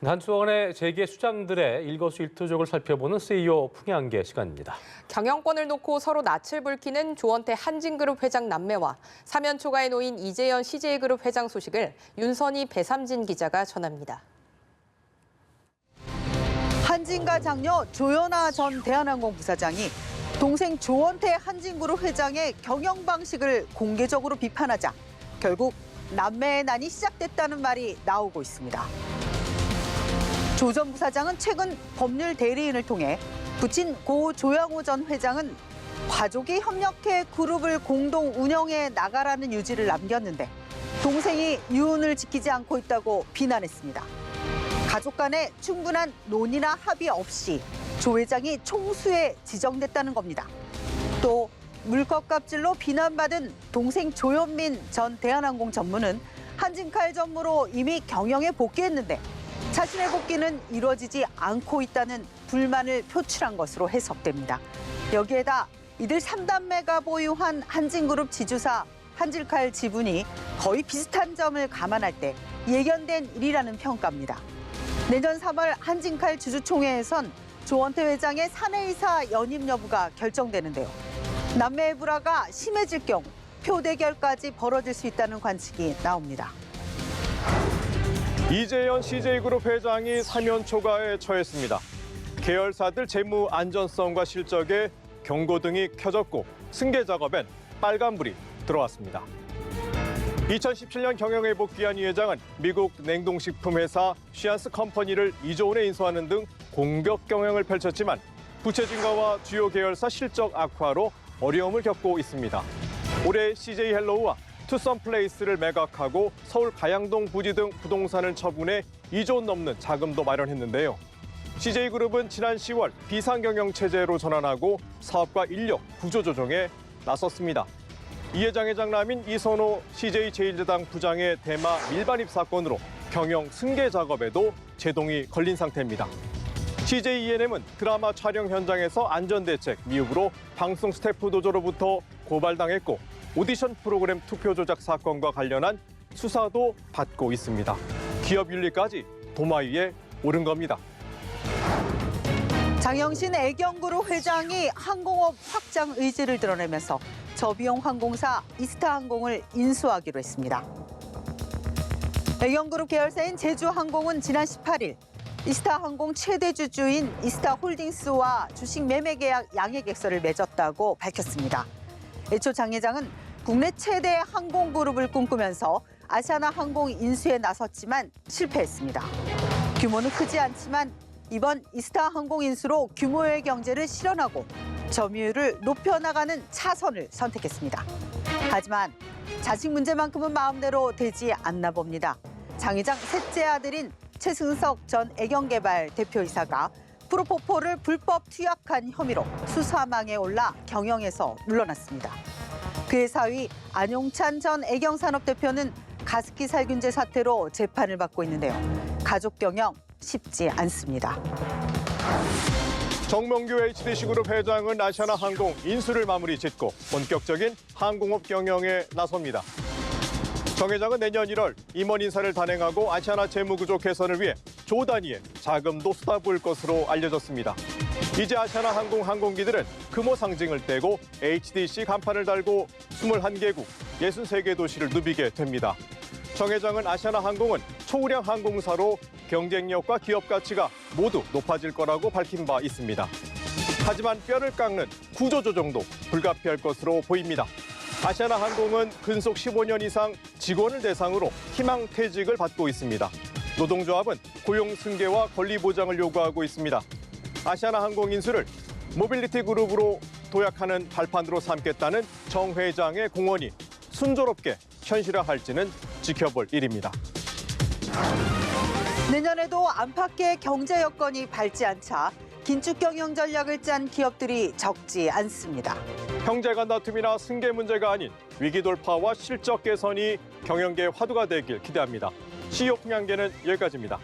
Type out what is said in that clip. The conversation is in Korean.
한수원의 재계 수장들의 일거수일투족을 살펴보는 CEO 풍향계 시간입니다. 경영권을 놓고 서로 낯을 붉히는 조원태 한진그룹 회장 남매와 사면초가에 놓인 이재현 CJ그룹 회장 소식을 윤선희 배삼진 기자가 전합니다. 한진가 장녀 조연아 전 대한항공 부사장이 동생 조원태 한진그룹 회장의 경영 방식을 공개적으로 비판하자 결국 남매의 난이 시작됐다는 말이 나오고 있습니다. 조 전 부사장은 최근 법률 대리인을 통해 부친 고 조양호 전 회장은 가족이 협력해 그룹을 공동 운영해 나가라는 유지를 남겼는데 동생이 유언을 지키지 않고 있다고 비난했습니다. 가족 간에 충분한 논의나 합의 없이 조 회장이 총수에 지정됐다는 겁니다. 또 물컵갑질로 비난받은 동생 조현민 전 대한항공 전무는 한진칼 전무로 이미 경영에 복귀했는데 자신의 복귀는 이루어지지 않고 있다는 불만을 표출한 것으로 해석됩니다. 여기에다 이들 3단매가 보유한 한진그룹 지주사 한진칼 지분이 거의 비슷한 점을 감안할 때 예견된 일이라는 평가입니다. 내년 3월 한진칼 주주총회에선 조원태 회장의 사내이사 연임 여부가 결정되는데요. 남매의 불화가 심해질 경우 표대결까지 벌어질 수 있다는 관측이 나옵니다. 이재현 CJ그룹 회장이 사면초가에 처했습니다. 계열사들 재무 안전성과 실적에 경고등이 켜졌고 승계 작업엔 빨간불이 들어왔습니다. 2017년 경영에 복귀한 이 회장은 미국 냉동식품 회사 쉬안스 컴퍼니를 2조 원에 인수하는 등 공격 경영을 펼쳤지만 부채 증가와 주요 계열사 실적 악화로 어려움을 겪고 있습니다. 올해 CJ 헬로우와 투썸 플레이스를 매각하고 서울 가양동 부지 등 부동산을 처분해 2조 원 넘는 자금도 마련했는데요. CJ그룹은 지난 10월 비상경영 체제로 전환하고 사업과 인력 구조조정에 나섰습니다. 이 회장의 장남인 이선호 CJ제일제당 부장의 대마 밀반입 사건으로 경영 승계 작업에도 제동이 걸린 상태입니다. CJ ENM은 드라마 촬영 현장에서 안전대책 미흡으로 방송 스태프 노조로부터 고발당했고 오디션 프로그램 투표 조작 사건과 관련한 수사도 받고 있습니다. 기업 윤리까지 도마 위에 오른 겁니다. 장영신 애경그룹 회장이 항공업 확장 의지를 드러내면서 저비용 항공사 이스타항공을 인수하기로 했습니다. 애경그룹 계열사인 제주항공은 지난 18일 이스타항공 최대 주주인 이스타홀딩스와 주식 매매 계약 양해객서를 맺었다고 밝혔습니다. 애초 장 회장은 국내 최대 항공그룹을 꿈꾸면서 아시아나항공 인수에 나섰지만 실패했습니다. 규모는 크지 않지만 이번 이스타항공 인수로 규모의 경제를 실현하고 점유율을 높여나가는 차선을 선택했습니다. 하지만 자식 문제만큼은 마음대로 되지 않나 봅니다. 장 회장 셋째 아들인 최승석 전 애경개발 대표이사가 프로포폴을 불법 투약한 혐의로 수사망에 올라 경영에서 물러났습니다. 그의 사위 안용찬 전 애경산업 대표는 가습기 살균제 사태로 재판을 받고 있는데요. 가족 경영 쉽지 않습니다. 정명규 HDC그룹 회장은 아시아나항공 인수를 마무리 짓고 본격적인 항공업 경영에 나섭니다. 정 회장은 내년 1월 임원 인사를 단행하고 아시아나 재무구조 개선을 위해 조 단위의 자금도 쏟아부을 것으로 알려졌습니다. 이제 아시아나항공 항공기들은 금호 상징을 떼고 HDC 간판을 달고 21개국, 63개 도시를 누비게 됩니다. 정 회장은 아시아나항공은 초우량 항공사로 경쟁력과 기업 가치가 모두 높아질 거라고 밝힌 바 있습니다. 하지만 뼈를 깎는 구조조정도 불가피할 것으로 보입니다. 아시아나항공은 근속 15년 이상 직원을 대상으로 희망퇴직을 받고 있습니다. 노동조합은 고용 승계와 권리 보장을 요구하고 있습니다. 아시아나항공 인수를 모빌리티 그룹으로 도약하는 발판으로 삼겠다는 정 회장의 공언이 순조롭게 현실화할지는 지켜볼 일입니다. 내년에도 안팎의 경제 여건이 밝지 않자 긴축 경영 전략을 짠 기업들이 적지 않습니다. 형제간 다툼이나 승계 문제가 아닌 위기 돌파와 실적 개선이 경영계의 화두가 되길 기대합니다. CEO 풍향계는 여기까지입니다.